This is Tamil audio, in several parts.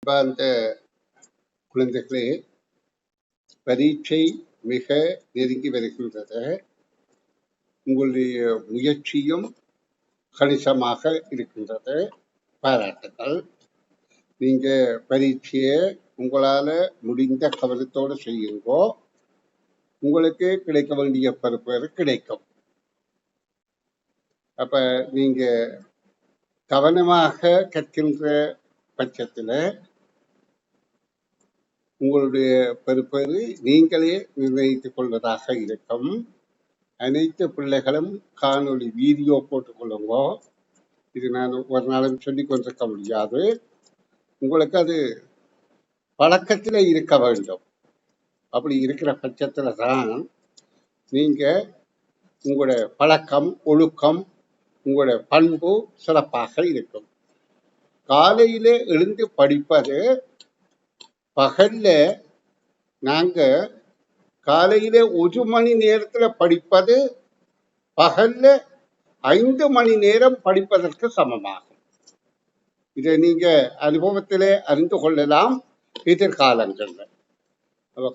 அந்த குழந்தைகளே, பரீட்சை மிக நெருங்கி வருகின்றது. உங்களுடைய முயற்சியும் கணிசமாக இருக்கின்றது. பாராட்டுகள். நீங்க பரீட்சையை உங்களால முடிந்த கவனத்தோடு செய்யுங்கோ. உங்களுக்கு கிடைக்க வேண்டிய பருப்பு கிடைக்கும். அப்ப நீங்க கவனமாக கற்கின்ற பட்சத்துல உங்களுடைய பருப்பது நீங்களே நிர்ணயித்துக் கொள்வதாக இருக்கும். அனைத்து பிள்ளைகளும் காணொளி வீடியோ போட்டுக்கொள்ளுங்க. இது நான் ஒரு நாளும் சொல்லிக் கொண்டிருக்க முடியாது. உங்களுக்கு அது பழக்கத்தில் இருக்க வேண்டும். அப்படி இருக்கிற பட்சத்துல தான் நீங்க உங்களுடைய பழக்கம், ஒழுக்கம், உங்களுடைய பண்பு சிறப்பாக இருக்கும். காலையில எழுந்து படிப்பது பகல்ல நாங்க காலையில 1 மணி நேரத்துல படிப்பது பகல்ல 5 மணி நேரம் படிப்பதற்கு சமமாகும். இதை நீங்க அனுபவத்திலே அறிந்து கொள்ளலாம். எதிர்காலங்கள்ல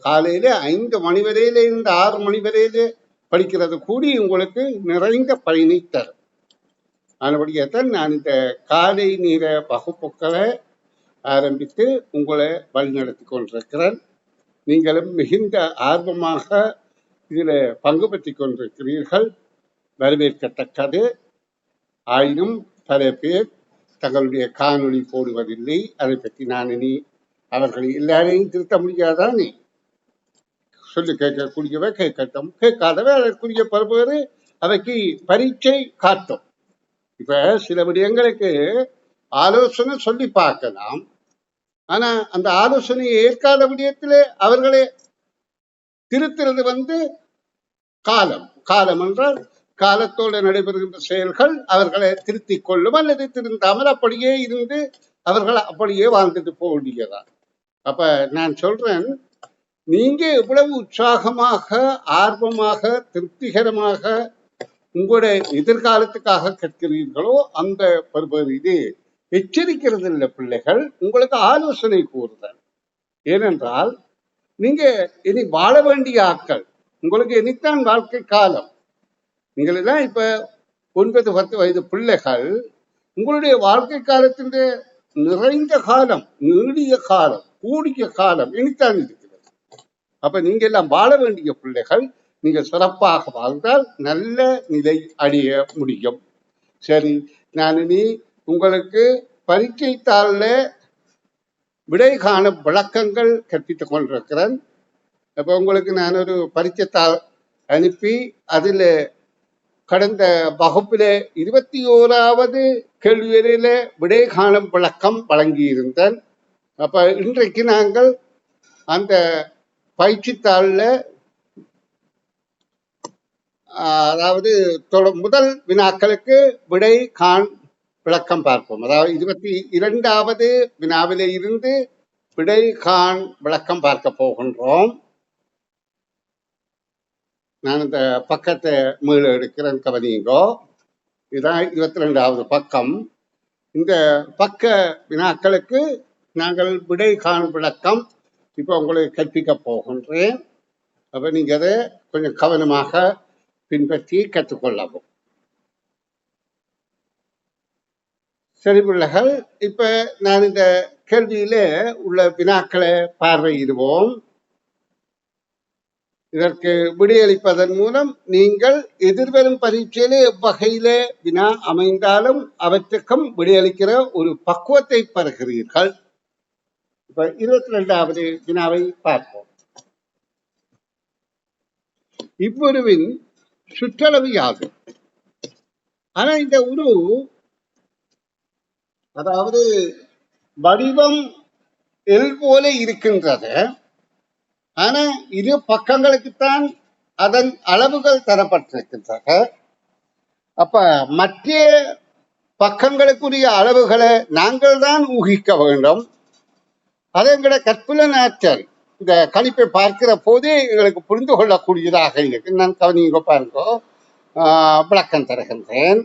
காலையில 5 மணி வரையில இருந்து 6 மணி வரையில படிக்கிறது கூடி உங்களுக்கு நிறைந்த பயனை தரும். அதுபடியத்தான் நான் இந்த காலை நேர வகுப்புகளை ஆரம்பித்து உங்களை வழிநடத்தி கொண்டிருக்கிறேன். நீங்களும் மிகுந்த ஆர்வமாக இதுல பங்கு பெற்றி கொண்டிருக்கிறீர்கள், வரவேற்கத்தக்கது. ஆயினும் பல பேர் தங்களுடைய காணொளி போடுவதில்லை. அதை பற்றி நான் இனி அவர்களை எல்லாரையும் திருத்த முடியாதானே. சொல்லி கேட்கக்கூடியவை கேட்கட்டும், கேட்காதவை அதற்குரிய பருப்பு அவைக்கு பரீட்சை காட்டும். இப்ப சில விடயங்களுக்கு ஆலோசனை சொல்லி பார்க்கலாம். ஆனா அந்த ஆலோசனையை ஏற்காத விடயத்துல அவர்களை திருத்துறது காலம். காலம் என்றால் காலத்தோடு நடைபெறுகின்ற செயல்கள் அவர்களை திருத்திக் கொள்ளும் அல்லது திருந்தாமல் அப்படியே இருந்து அவர்கள் அப்படியே வாழ்ந்துட்டு போக வேண்டியதா. அப்ப நான் சொல்றேன், நீங்க எவ்வளவு உற்சாகமாக, ஆர்வமாக, திருப்திகரமாக உங்களுடைய எதிர்காலத்துக்காக கற்கிறீர்களோ அந்த பருவத்திலே எச்சரிக்கிறது இல்லை பிள்ளைகள், உங்களுக்கு ஆலோசனை கூறுதல். ஏனென்றால் நீங்க இனி வாழ வேண்டிய ஆட்கள், உங்களுக்கு இனித்தான் வாழ்க்கை காலம். நீங்கள் எல்லாம் இப்ப 9-10 வயது பிள்ளைகள், உங்களுடைய வாழ்க்கை காலத்தின் நிறைந்த காலம், நீடிய காலம், கூடிய காலம் இனித்தான் இருக்கிறது. அப்ப நீங்க எல்லாம் வாழ வேண்டிய பிள்ளைகள். நீங்க சிறப்பாக வாழ்ந்தால் நல்ல நிலை அடைய முடியும். சரி, நான் இனி உங்களுக்கு பரீட்சை தாள்ல விடை காணும் விளக்கங்கள் கற்பித்துக் கொண்டிருக்கிறேன். அப்ப உங்களுக்கு நான் ஒரு பரீட்சை தாள் அனுப்பி அதுல கடந்த வகுப்பில 21வது கேள்வி வரையில விடை காணும் விளக்கம் வழங்கியிருந்தேன். அப்ப இன்றைக்கு நாங்கள் அந்த பயிற்சித்தாள்ல அதாவது முதல் வினாக்களுக்கு விடை காண் விளக்கம் பார்ப்போம். அதாவது 22வது வினாவிலே இருந்து விடை காண் விளக்கம் பார்க்க போகின்றோம். நான் இந்த பக்கத்தை மீள எடுக்கிறேன், கவனிங்கோ. இதுதான் 22வது பக்கம். இந்த பக்க வினாக்களுக்கு நாங்கள் விடை காண் விளக்கம் இப்ப உங்களுக்கு கற்பிக்க போகின்றேன். அப்ப நீங்க அதை கொஞ்சம் கவனமாக பின்பற்றி கற்றுக்கொள்ளவும். சரி பிள்ளைகள், இப்ப நான் இந்த கேள்வியில உள்ள வினாக்களை பார்வையிடுவோம். இதற்கு விடையளிப்பதன் மூலம் நீங்கள் எதிர்வரும் பரீட்சையில எவ்வகையில வினா அமைந்தாலும் அவற்றுக்கும் விடையளிக்கிற ஒரு பக்குவத்தை பெறுகிறீர்கள். இப்ப 22வது வினாவை பார்ப்போம். இவ்வுருவின் சுற்றளவு யாது? ஆனா இந்த உரு அதாவது வடிவம் எல் போல இருக்கின்றது. ஆனா இரு பக்கங்களுக்குத்தான் அதன் அளவுகள் தரப்பட்டிருக்கின்றன. அப்ப மற்ற பக்கங்களுக்குரிய அளவுகளை நாங்கள் தான் ஊகிக்க வேண்டும். அதை எங்களோட கற்புலன் ஆற்றல் இந்த கணிப்பை பார்க்கிற போதே எங்களுக்கு புரிந்து கொள்ளக்கூடியதாக இருக்கு. நான் கவனிங்க பாருங்க, விளக்கம் தருகின்றேன்.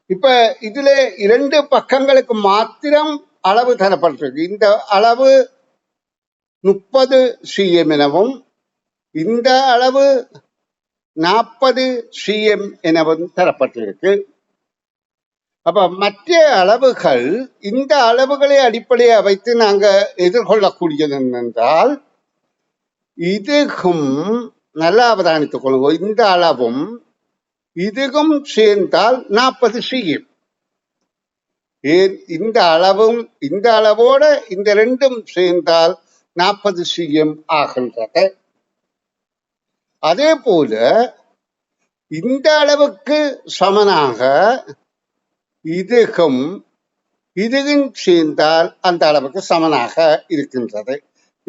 இப்ப இதுல 2 பக்கங்களுக்கு மாத்திரம் அளவு தரப்பட்டிருக்கு. இந்த அளவு 30 cm எனவும் இந்த அளவு 40 cm எனவும் தரப்பட்டிருக்கு. அப்ப மற்ற அளவுகள் இந்த அளவுகளை அடிப்படையாக வைத்து நாங்க எதிர்கொள்ளக்கூடியது என்னென்றால், இதுக்கும் நல்லா அவதானித்துக் கொள்வோம். இந்த அளவும் இதுவும் சேர்ந்தால் 40 cm. ஏன் இந்த அளவும் இந்த அளவோட இந்த ரெண்டும் சேர்ந்தால் 40 cm ஆகின்றது. அதே போல இந்த அளவுக்கு சமனாக இதுவும் சேர்ந்தால் அந்த அளவுக்கு சமனாக இருக்கின்றது.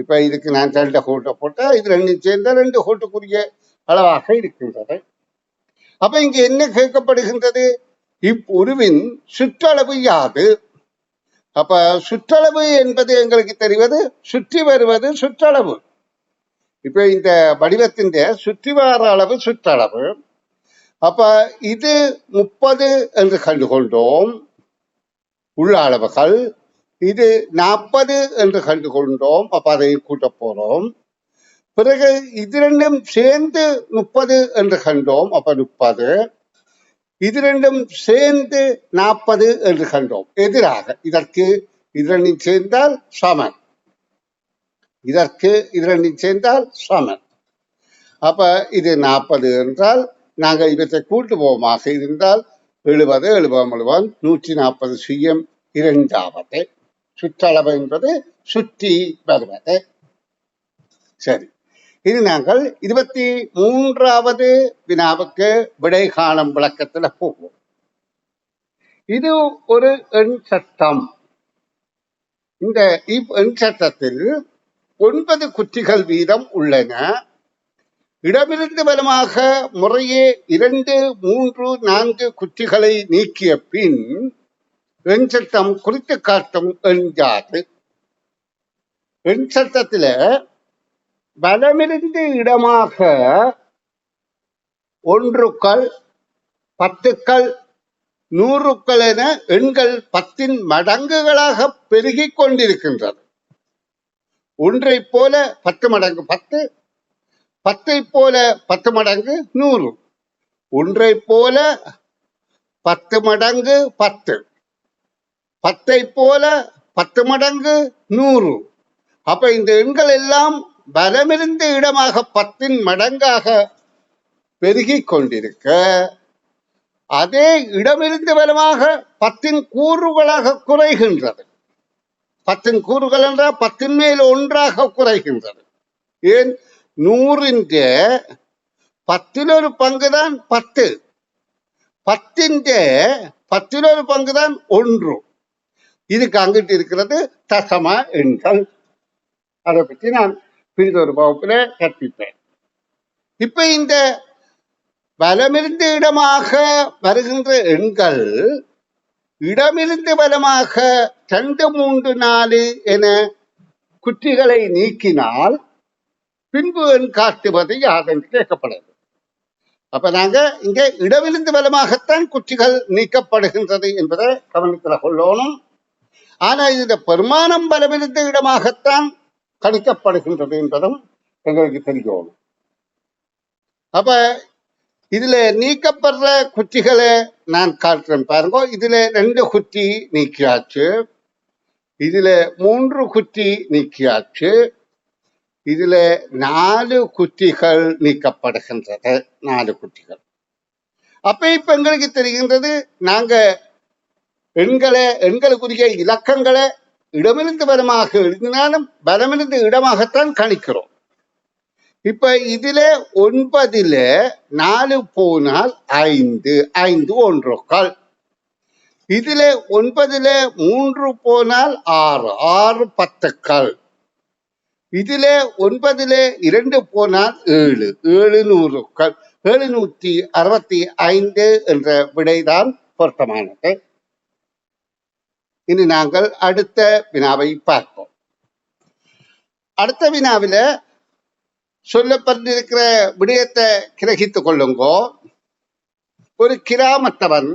இப்ப இதுக்கு நான் 2 கோட்டை போட்டா இது ரெண்டும் சேர்ந்தால் 2 கோட்டுக்குரிய அளவாக இருக்கின்றது. அப்ப இங்க என்ன கேட்கப்படுகின்றது? இப்புருவின் சுற்றளவு யாது? அப்ப சுற்றளவு என்பது எங்களுக்கு தெரிவது சுற்றி வருவது சுற்றளவு. இப்ப இந்த வடிவத்தின் சுற்றி வர அளவு சுற்றளவு. அப்ப இது 30 என்று கண்டுகொண்டோம் உள்ள அளவுகள். இது 40 என்று கண்டுகொண்டோம். அப்ப அதை கூட்ட போறோம். பிறகு இது ரெண்டும் சேர்ந்து 30 என்று கண்டோம். அப்ப 30. இது ரெண்டும் சேர்ந்து 40 என்று கண்டோம். எதிராக இதற்கு இது ரெண்டும் சேர்ந்தால் சமன், இதற்கு இது ரெண்டும் சேர்ந்தால் சமன். அப்ப இது 40 என்றால் நாங்க இவற்றை கூட்டுவோமாக இருந்தால் 70 70 140 cm இரண்டாவது சுற்றளவு என்பது சுற்றி வருவது. சரி, இது நாங்கள் 23வது வினாவுக்கு விடை காணும் விளக்கத்துல போவோம். இது ஒரு எண் சட்டம். இந்த எண் சட்டத்தில் 9 குற்றிகள் வீதம் உள்ளன. இடமிருந்து வலமாக முறையே 2, 3, 4 குற்றிகளை நீக்கிய பின் எண் சட்டம் குறித்து காட்டும் எண் யாது? எண் சட்டத்தில வலமிருந்து இடமாக 1கள் 10கள் 100கள் என எண்கள் 10 மடங்குகளாக பெருகிக் கொண்டிருக்கின்றது. ஒன்றை போல 10 மடங்கு 10, 10 போல 10 மடங்கு 100, ஒன்றை போல 10 மடங்கு 10, 10 போல 10 மடங்கு 100. அப்ப இந்த எண்கள் எல்லாம் வலமிருந்து இடமாக 10 மடங்காக பெருகிக் கொண்டிருக்க, அதே இடமிருந்து வலமாக 10 கூறுகளாக குறைகின்றது. 10 கூறுகள் என்றால் 10 மேல் ஒன்றாக குறைகின்றது. ஏன்? 100ன் 10ல் ஒரு பங்குதான் 10, 10ன் 10ல் ஒரு பங்குதான் 1. இதுக்கு அங்கிட்டு இருக்கிறது தசம எண்கள். அதை பற்றி நான் பிரிதொரு வகுப்புல கற்பிப்பேன். இப்ப இந்த வலமிருந்து இடமாக வருகின்ற எண்கள் இடமிருந்து வலமாக 2, 3, 4 என குற்றிகளை நீக்கினால் பின்பு எண் காட்டுவது யாதென்று கேட்கப்படுது. அப்ப நாங்க இங்க இடமிருந்து வலமாகத்தான் குற்றிகள் நீக்கப்படுகின்றது என்பதை கவனத்தில் கொள்ளணும். ஆனா இந்த பெருமானம் வலமிருந்து இடமாகத்தான் கணிக்கப்படுகின்றது என்பதும் எங்களுக்கு தெரியணும். அப்ப இதுல நீக்கப்படுற குற்றிகளை நான் காட்டுறேன் பாருங்க. இதுல 2 குற்றி நீக்கியாச்சு, இதுல 3 குற்றி நீக்கியாச்சு, இதுல 4 குற்றிகள் நீக்கப்படுகின்றது. 4 குற்றிகள். அப்ப இப்ப எங்களுக்கு தெரிகின்றது, நாங்க எண்களுக்குரிய இலக்கங்களை இடமிருந்து வலமாக எழுதினாலும் வலமிருந்து இடமாகத்தான் கணிக்கிறோம். இப்ப இதுல 9ல் 4 போனால் 5, 5 1கள். இதுல 9ல் 3 போனால் 6, 6 10கள். இதுல 9ல் 2 போனால் 7, 7 100கள். 765 என்ற விடைதான் பொருத்தமானது. இனி நாங்கள் அடுத்த வினாவை பார்ப்போம். அடுத்த வினாவில சொல்லப்பட்டிருக்கிற விடயத்தை கிரகித்துக் கொள்ளுங்கோ. ஒரு கிராமத்தவன்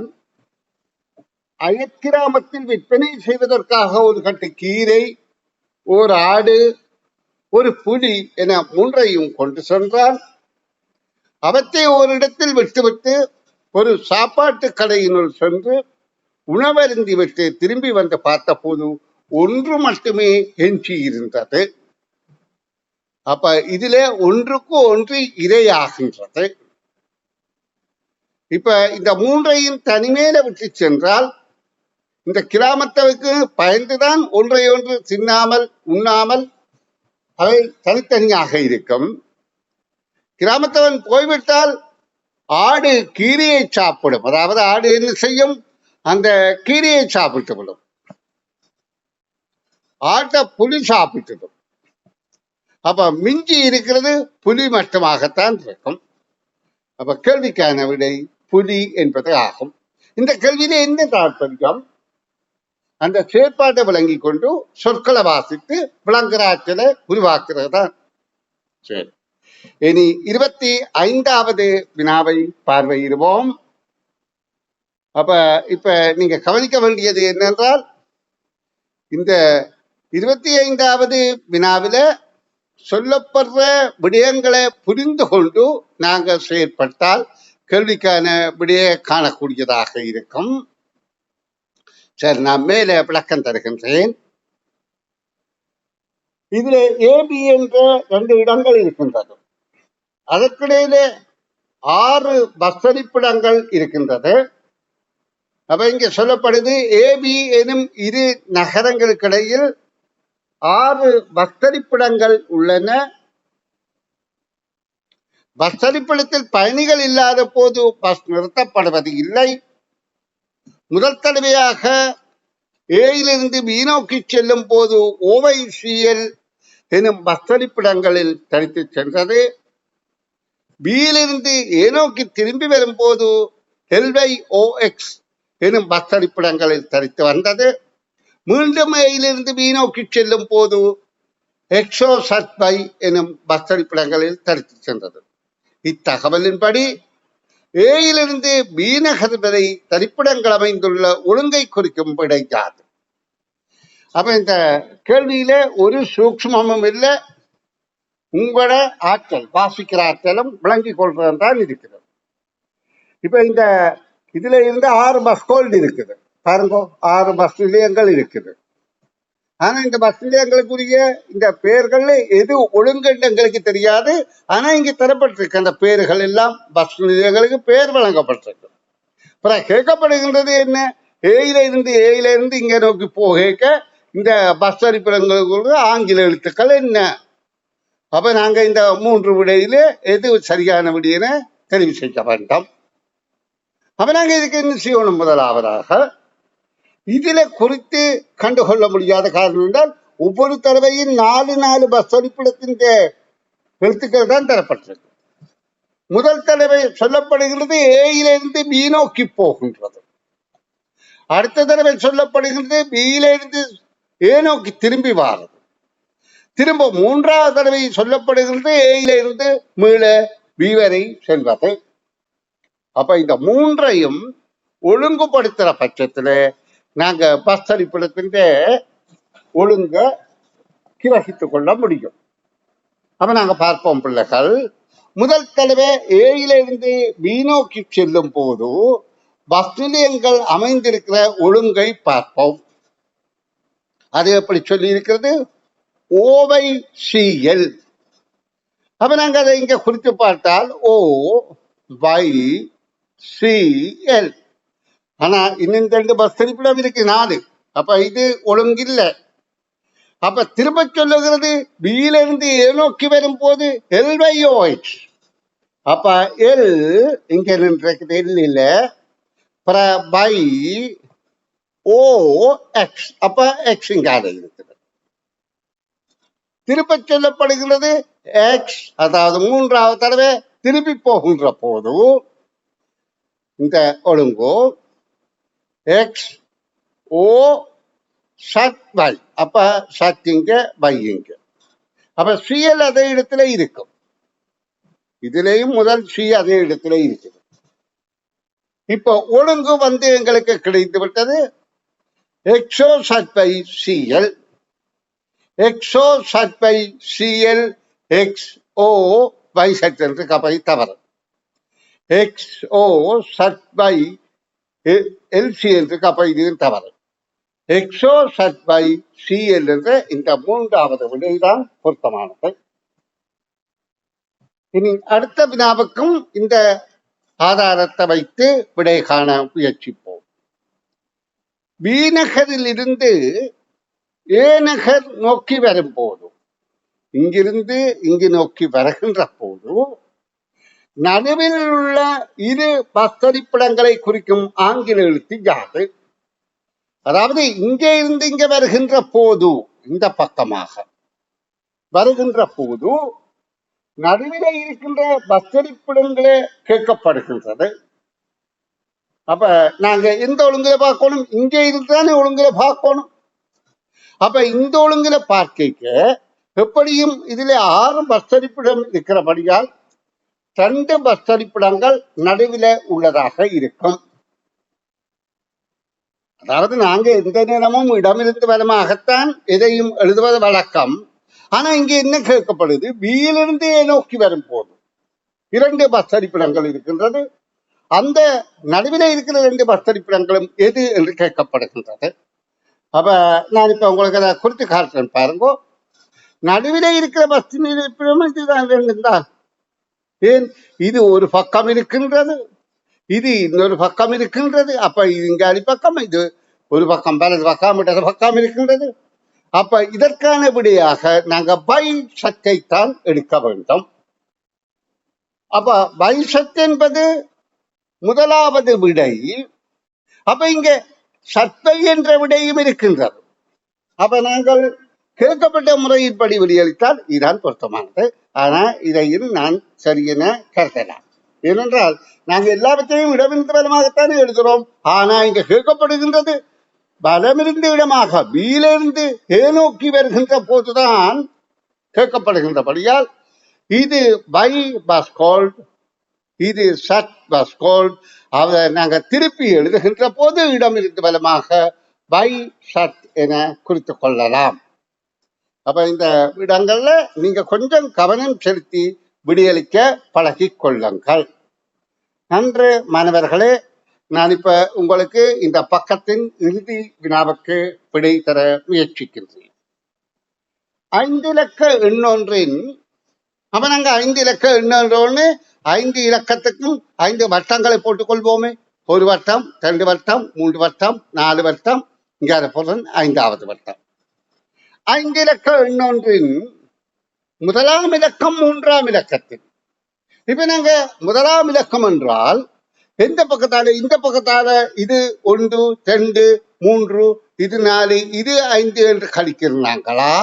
அயற்கிராமத்தில் விற்பனை செய்வதற்காக ஒரு கட்டு கீரை, ஒரு ஆடு, ஒரு புலி என மூன்றையும் கொண்டு சென்றான். அவற்றை ஓரிடத்தில் விட்டுவிட்டு ஒரு சாப்பாட்டு கடையினுள் சென்று உணவருந்தி விட்டு திரும்பி வந்து பார்த்த போது ஒன்று மட்டுமே எஞ்சி இருந்தது. அப்ப இதுல ஒன்றுக்கு ஒன்று இரையாகின்றது. இப்ப இந்த மூன்றையும் தனிமேல விட்டு சென்றால் இந்த கிராமத்தவுக்கு பயந்துதான் ஒன்றை ஒன்று தின்னாமல் உண்ணாமல் அவை தனித்தனியாக இருக்கும். கிராமத்தவன் போய்விட்டால் ஆடு கீரையை சாப்பிடும். அதாவது ஆடு என்ன செய்யும்? அந்த கீரையை சாப்பிட்டு விடும். ஆட்டை புலி சாப்பிட்டுடும். அப்ப மிஞ்சி இருக்கிறது புலி மட்டுமாகத்தான் இருக்கும். அப்ப கேள்விக்கான விடை புலி என்பது ஆகும். இந்த கேள்வியில என்ன தாற்பயம்? அந்த செயற்பாட்டை விளங்கி கொண்டு சொற்களை வாசித்து விளங்குற ஆற்றலை உருவாக்குறது தான். சரி, இனி 25வது வினாவை பார்வையிடுவோம். அப்ப இப்ப நீங்க கவனிக்க வேண்டியது என்னென்றால், இந்த 25வது வினாவில சொல்லப்படுற விடயங்களை புரிந்து கொண்டு நாங்கள் செயற்பட்டால் கேள்விக்கான விடைய காணக்கூடியதாக இருக்கும். சரி, நான் மேலே விளக்கம் தருகின்றேன். இதுல ஏபி என்ற 2 இடங்கள் இருக்கின்றது. அதற்கிடையில 6 வசதிப்பிடங்கள் இருக்கின்றது. அப்ப இங்க சொல்லப்படுது ஏபி எனும் 2 நகரங்களுக்கிடையில் 6 வசதிப்பிடங்கள் உள்ளன. வசதிப்பிடத்தில் பயணிகள் இல்லாத போது பஸ் நிறுத்தப்படுவது இல்லை. முதல் தடவையாக ஏயிலிருந்து பி நோக்கி செல்லும் போது ஓவைசிஎல் எனும் வசதிப்பிடங்களில் தரித்து சென்றது. பியிலிருந்து ஏ நோக்கி திரும்பி வரும்போது LYOX எனும் வசதிப்பிடங்களில் தரித்து வந்தது. மீண்டும் ஏயிலிருந்து பி நோக்கி செல்லும் போது XOZY எனும் வசதிப்பிடங்களில் தரித்து சென்றது. இத்தகவலின்படி ஏயிலிருந்து பி நகர் வரை தரிப்பிடங்கள் அமைந்துள்ள ஒழுங்கை குறிக்கும் விடை யாது? அப்ப இந்த கேள்வியில ஒரு சூக்ஷ்மமும் இல்லை. உங்களோட ஆற்றல், வாசிக்கிற ஆற்றலும் விளங்கி கொள்றதுதான் இருக்கிறது. இப்ப இந்த இதுல இருந்து 6 பஸ் கோல்டு இருக்குது பாருங்க, 6 பஸ் நிலையங்கள் இருக்குது. ஆனா இந்த பஸ் நிலையங்களுக்குரிய இந்த பெயர்கள் எது ஒழுங்குன்னு எங்களுக்கு தெரியாது. ஆனா இங்க தரப்பட்டிருக்கு அந்த பெயர்கள் எல்லாம் பஸ் நிலையங்களுக்கு பெயர் வழங்கப்பட்டிருக்கு. அப்புறம் கேட்கப்படுகின்றது என்ன? ஏயில இருந்து இங்க நோக்கி போக இந்த பஸ் அடிப்படங்களுக்கு ஆங்கில எழுத்துக்கள் என்ன? அப்ப நாங்க இந்த 3 விடையில எது சரியான விடையின தெரிவு செய்ய வேண்டாம். அப்ப நாங்க இதுக்கு என்ன செய்யணும்? முதலாவதாக இதுல குறித்து கண்டுகொள்ள முடியாத காரணம் என்றால் ஒவ்வொரு தடவையும் 4 பஸ் அடிப்படத்தின் எழுத்துக்கள் தான் தரப்பட்டிருக்கு. முதல் தடவை சொல்லப்படுகிறது ஏயிலிருந்து பி நோக்கி போகின்றது. அடுத்த தடவை சொல்லப்படுகிறது பியிலிருந்து ஏ நோக்கி திரும்பி வாரது. திரும்ப 3வது தடவை சொல்லப்படுகிறது ஏயிலிருந்து மீள பி வரை செல்வது. அப்ப இந்த 3ஐயும் ஒழுங்குபடுத்துற பட்சத்துல நாங்க பஸ் அடிப்படத்தின் ஒழுங்க கிரகித்துக் கொள்ள முடியும். அப்ப நாங்க பார்ப்போம் பிள்ளைகள். முதல் தடவை ஏயிலிருந்து பி நோக்கி செல்லும் போது பஸ் நிலையங்கள் அமைந்திருக்கிற ஒழுங்கை பார்ப்போம். அது எப்படி சொல்லி இருக்கிறது? OYCL. அப்ப நாங்க அதை இங்க குறித்து பார்த்தால் OYCL. ஆனா இன்னும் 2 பஸ் திருப்பிடம் இருக்கு 4. அப்ப இது ஒழுங்கில்லை. அப்ப திரும்ப சொல்லுகிறது பியிலிருந்து ஏ நோக்கி வரும் போது LYOX. அப்ப எல் இங்க நின்றது எல் இல்ல, பை OX. அப்ப X இங்க இருக்குது. திருப்ப சொல்லப்படுகிறது X, அதாவது 3வது தடவை திருப்பி போகின்ற போது இந்த ஒழுங்கோ XOZY. அப்ப சத்திங்க வையுங்க. அப்ப சிஎல் அதே இடத்துல இருக்கும். இதுலயும் முதல் சி அதே இடத்துல இருக்குது. இப்போ ஒழுங்கு எங்களுக்கு கிடைத்து விட்டது. XO/Cl XO/Cl XO/Z என்று கப்பை தவறு. XO/LC என்று கப்பை இதுவும் தவறு. XO/Cl என்ற இந்த மூன்றாவது விடைதான் பொருத்தமானது. இனி அடுத்த வினாவுக்கும் இந்த ஆதாரத்தை வைத்து விடை காண முயற்சிப்போம். பி நகரில் இருந்து ஏ நகர் நோக்கி வரும் போது, இங்கிருந்து இங்கு நோக்கி வருகின்ற போது நடுவில் உள்ள இரு பஸ்தரிப்பிடங்களை குறிக்கும் ஆங்கில எழுத்து யாது? அதாவது இங்கே இருந்து இங்க வருகின்ற போது, இந்த பக்கமாக வருகின்ற போது நடுவில இருக்கின்ற பஸ்தரிப்பிடங்களே கேட்கப்படுகின்றது. அப்ப நாங்க எந்த ஒழுங்குல பார்க்கணும்? இங்கே இருந்துதானே ஒழுங்குல பார்க்கணும். அப்ப இந்த ஒழுங்குல பார்க்க எப்படியும் இதுல 6 பஸ்தரிப்பிடம் இருக்கிறபடியால் 2 பஸ்தரிப்பிடங்கள் நடுவில உள்ளதாக இருக்கும். அதாவது நாங்க எந்த நேரமும் இடமிருந்து வலமாகத்தான் எதையும் எழுதுவது வழக்கம். ஆனா இங்க என்ன கேட்கப்படுது? பியிலிருந்து நோக்கி வரும் போது 2 பஸ்தரிப்பிடங்கள் இருக்கின்றது. அந்த நடுவில இருக்கிற 2 பஸ்தரிப்பிடங்களும் எது என்று கேட்கப்படுகின்றது. அப்ப நான் இப்ப உங்களுக்கு அதை குறித்து காட்டுறேன் பாருங்க. நடுவில இருக்கிற பஸ்தரிப்பிடம் இதுதான் 2 தான். ஏன் இது ஒரு பக்கம் இருக்கின்றது, இது இன்னொரு பக்கம் இருக்கின்றது. அப்ப இது இங்க அடிப்பக்கம், இது ஒரு பக்கம் வலது பக்கம் இடது பக்கம் இருக்கின்றது. அப்ப இதற்கான விடையாக நாங்க பை சத்தை தான் எடுக்க வேண்டும். அப்ப பை சத்து என்பது முதலாவது விடை. அப்ப இங்க சத்தை என்ற விடையும் இருக்கின்றது. அப்ப நாங்கள் கேட்கப்பட்ட முறையின்படி விடையளித்தால் இதுதான் பொருத்தமானது. ஆனா இதையும் நான் சரியென கருதலாம். ஏனென்றால் நாங்க எல்லாவற்றையும் இடமிருந்து பலமாகத்தானே எழுதுகிறோம். ஆனா இங்க கேட்கப்படுகின்றது பலமிருந்து இடமாக பியிலிருந்து ஏ நோக்கி வருகின்ற போதுதான் கேட்கப்படுகின்றபடியால் இது பை பாஸ்கோல்ட், இது சட் பாஸ்கோல்ட். அதை நாங்க திருப்பி எழுதுகின்ற போது இடமிருந்து பலமாக பை சட் என குறித்து கொள்ளலாம். அப்ப இந்த இடங்கள்ல நீங்க கொஞ்சம் கவனம் செலுத்தி விடியளிக்க பழகி கொள்ளுங்கள். நன்று மாணவர்களே, நான் இப்ப உங்களுக்கு இந்த பக்கத்தின் இறுதி வினாவுக்கு விடை தர முயற்சிக்கின்றேன். 5 இலக்க எண்ணொன்றின் அப்ப நாங்க 5 இலக்க எண்ணொன்று 5 இலக்கத்துக்கும் 5 வட்டங்களை போட்டுக் கொள்வோமே. 1 வட்டம், 2 வட்டம், 3 வட்டம், 4 வட்டம், இங்க பொருள் 5வது வட்டம். 5 இலக்க எண்ணொன்றின் முதலாம் இலக்கம் 3ஆம் இலக்கத்தில். இப்ப நாங்க முதலாம் இலக்கம் என்றால் எந்த பக்கத்தால? இந்த பக்கத்தால இது 1, 2, 3, இது 4, இது 5 என்று கழிக்கிறாங்களா?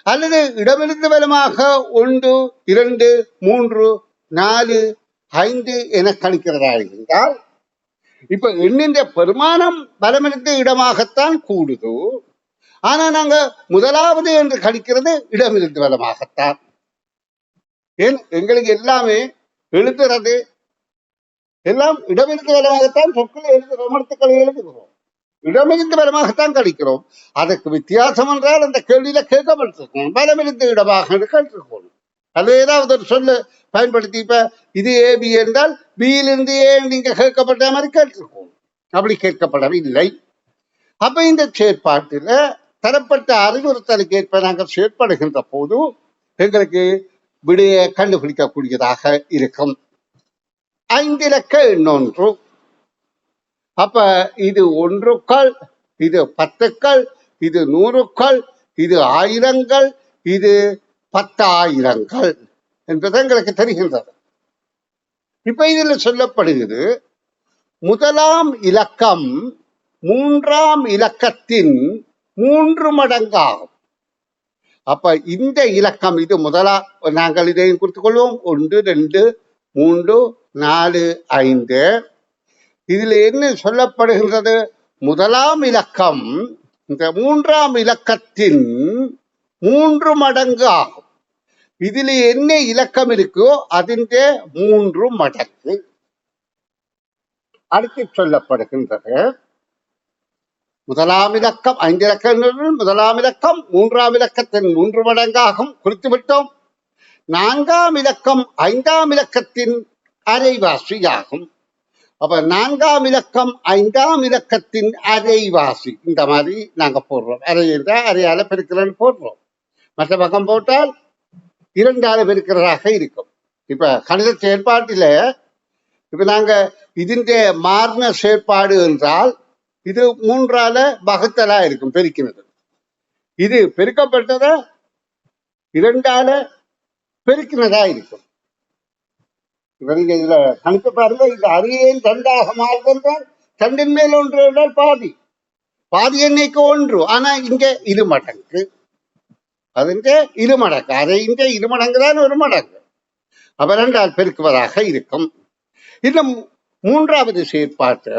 அல்லது இடமிருந்து பலமாக 1, 2, 3, 4, 5 என கழிக்கிறதா இருந்தால், இப்ப எண்ணின்ற பெருமானம் பலமிருந்து இடமாகத்தான் கூடுது. ஆனா நாங்க முதலாவது என்று கழிக்கிறது இடமிருந்து பலமாகத்தான். ஏன் எங்களுக்கு எல்லாமே எழுதுறது எல்லாம் இடமிருந்து பலமாகத்தான் சொற்களை எழுதுகிறோம், எழுத்துக்களை எழுதுகிறோம், இடமிருந்து பலமாகத்தான் கழிக்கிறோம். அதற்கு வித்தியாசம் என்றால் அந்த கேள்வியில கேட்கப்பட்டிருக்கோம் பலமிருந்து இடமாக கேட்டிருக்கோம். அது ஏதாவது ஒரு சொல்லு பயன்படுத்தி இப்ப இது ஏபி என்றால் பியிலிருந்து ஏ நீங்க கேட்கப்பட்ட மாதிரி கேட்டிருக்கோம். அப்படி கேட்கப்படவில்லை. அப்ப இந்த செயற்பாட்டில தரப்பட்ட அறிவுறுத்தலுக்கு ஏற்ப நாங்கள் செயற்படுகின்ற போது எங்களுக்கு விடையை கண்டுபிடிக்கக்கூடியதாக இருக்கும். 5 இலக்க எண்ணொன்று. அப்ப இது 1க்கள், இது 10க்கள், இது 100க்கள், இது 1000ங்கள், இது 10,000ங்கள் என்பது எங்களுக்கு தெரிகின்றது. இப்ப இதில் சொல்லப்படுகிறது முதலாம் இலக்கம் 3ஆம் இலக்கத்தின் 3 மடங்காகும். அப்ப இந்த இலக்கம் இது முதலா நாங்கள் இதையும் குறித்துக் கொள்வோம். 1, 2, 3, 4, 5. இதுல என்ன சொல்லப்படுகின்றது? முதலாம் இலக்கம் இந்த 3ஆம் இலக்கத்தின் 3 மடங்கு ஆகும். இதுல என்ன இலக்கம் இருக்கோ அதின் 3 மடங்கு. அடுத்து சொல்லப்படுகின்றது முதலாம் இலக்கம் 5 இலக்கங்கள் முதலாம் இலக்கம் 3ஆம் இலக்கத்தின் 3 மடங்காகும் குறித்துவிட்டோம். 4ஆம் இலக்கம் 5ஆம் இலக்கத்தின் அரைவாசியாகும். அப்ப 4ஆம் இலக்கம் 5ஆம் இலக்கத்தின் அரைவாசி இந்த மாதிரி நாங்க போடுறோம். அரை என்றால் அரையால பெருக்கிறன்னு போடுறோம். மற்ற பக்கம் போட்டால் 2ஆல பெருக்கிறதாக இருக்கும். இப்ப கணித செயற்பாட்டில இப்ப நாங்க ഇതിന്റെ மாறின செயற்பாடு என்றால் இது 3ஆல வகுத்தலா இருக்கும் பெருக்கினது. இது பெருக்கப்பட்டத 2ஆல பெருக்கினதா இருக்கும். இப்ப நீங்க இதுல கணித்து பாருங்க. இது அரியேன் 2ஆக மாறுதென்றால் 2ன் மேல் 1 என்றால் பாதி எண்ணிக்கை 1. ஆனா இங்க 2 மடங்கு. അതിന്റെ 2 மடங்கு. அரையிന്റെ 2 மடங்கு தான் 1 மடங்கு. அப்ப 2ஆல் பெருக்குவதாக இருக்கும். இன்னும் 3ஆவது செயற்பாட்டு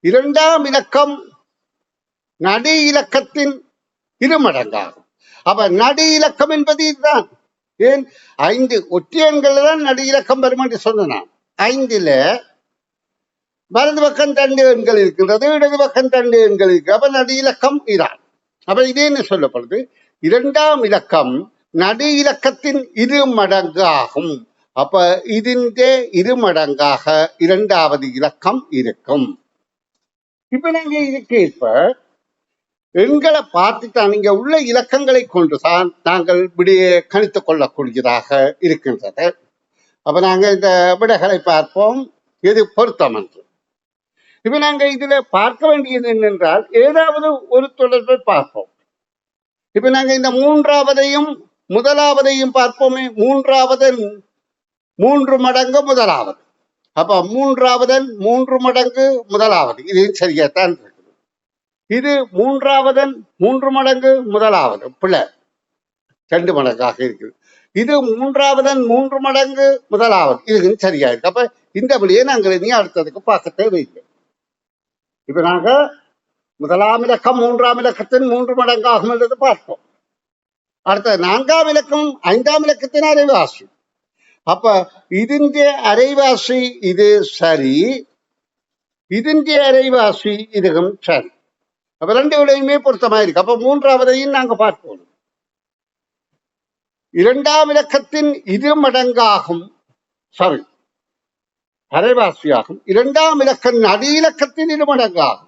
2ஆம் இலக்கம் நடு இலக்கத்தின் 2 மடங்காகும். அப்ப நடு இலக்கம் என்பது இதுதான். ஏன் 5 ஒற்றையன்கள் தான் நடு இலக்கம் வரும் என்று சொன்னான். 5ல வலது பக்கம் 2 எண்கள் இருக்கின்றது, இடது பக்கம் 2 எண்கள் இருக்கு. அப்ப நடு இலக்கம் இதான். அப்ப இது என்ன சொல்லப்படுது? 2ஆம் இலக்கம் நடு இலக்கத்தின் 2 மடங்கு ஆகும். அப்ப ഇതിന്റെ 2 மடங்காக 2ஆவது இலக்கம் இருக்கும். இப்ப நாங்க இதுக்கு இப்ப எண்களை பார்த்துத்தான் இங்க உள்ள இலக்கங்களை கொண்டுதான் நாங்கள் விடையை கணித்துக் கொள்ளக்கூடியதாக இருக்கின்றது. அப்ப நாங்க இந்த விடைகளை பார்ப்போம், எது பொருத்தம் என்று. இப்ப நாங்க இதுல பார்க்க வேண்டியது என்னென்றால் ஏதாவது ஒரு தொடர்பை பார்ப்போம். இப்ப நாங்க இந்த 3ஆவதையும் முதலாவதையும் பார்ப்போமே. 3ஆவதன் 3 மடங்கு முதலாவது. அப்ப 3ஆவதன் 3 மடங்கு முதலாவது. இது சரியாத்தான் இருக்குது. இது 3ஆவதன் 3 மடங்கு முதலாவது பிள்ளை 2 மடங்காக இருக்குது. இது 3ஆவதன் 3 மடங்கு முதலாவது. இது சரியா இருக்கு. அப்ப இந்த வழியை நாங்கள் இனி அடுத்ததுக்கு பார்க்க தேவையில்லை. இப்ப நாங்க முதலாம் இலக்கம் 3ஆம் இலக்கத்தின் 3 மடங்காகும் என்றது பார்ப்போம். அடுத்த 4ஆம் இலக்கம் 5ஆம் இலக்கத்தின் அரைவாசி. அப்ப ഇതിന്റെ அரைவாசி இது சரி, ഇതിന്റെ அரைவாசி இதுவும் சரி. அப்ப 2 விடையுமே பொருத்தமாயிருக்கு. அப்ப 3ஆவதையும் நாங்க பார்ப்போம். 2ஆம் இலக்கத்தின் 2 மடங்காகும் சரி அரைவாசியாகும். 2ஆம் இலக்கம் நடு இலக்கத்தின் 2 மடங்காகும்.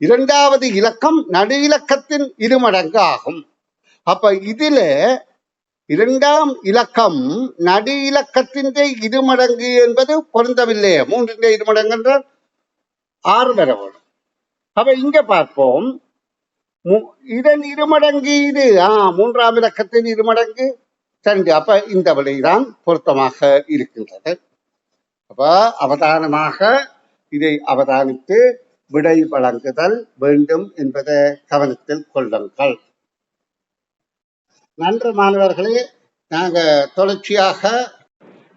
2ஆவது இலக்கம் நடு இலக்கத்தின் 2 மடங்கு ஆகும். அப்ப இதுல 2ஆம் இலக்கம் நடு இலக்கத்தின் 2 மடங்கு என்பது பொருந்தவில்லை. 3ன் 2 மடங்கு என்றால் 6 வர வரும். அப்ப இங்க பார்ப்போம், இதன் 2 மடங்கு இது 3ஆம் இலக்கத்தின் 2 மடங்கு 2. அப்ப இந்த விடைதான் பொருத்தமாக இருக்கின்றது. அப்ப அவதானமாக இதை அவதானித்து விடை வழங்குதல் வேண்டும் என்பதை கவனத்தில் கொள்ளுங்கள். நன்று மாணவர்களே, நாங்க தொடர்ச்சியாக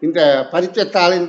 இந்த பரீட்சைத்தாளின்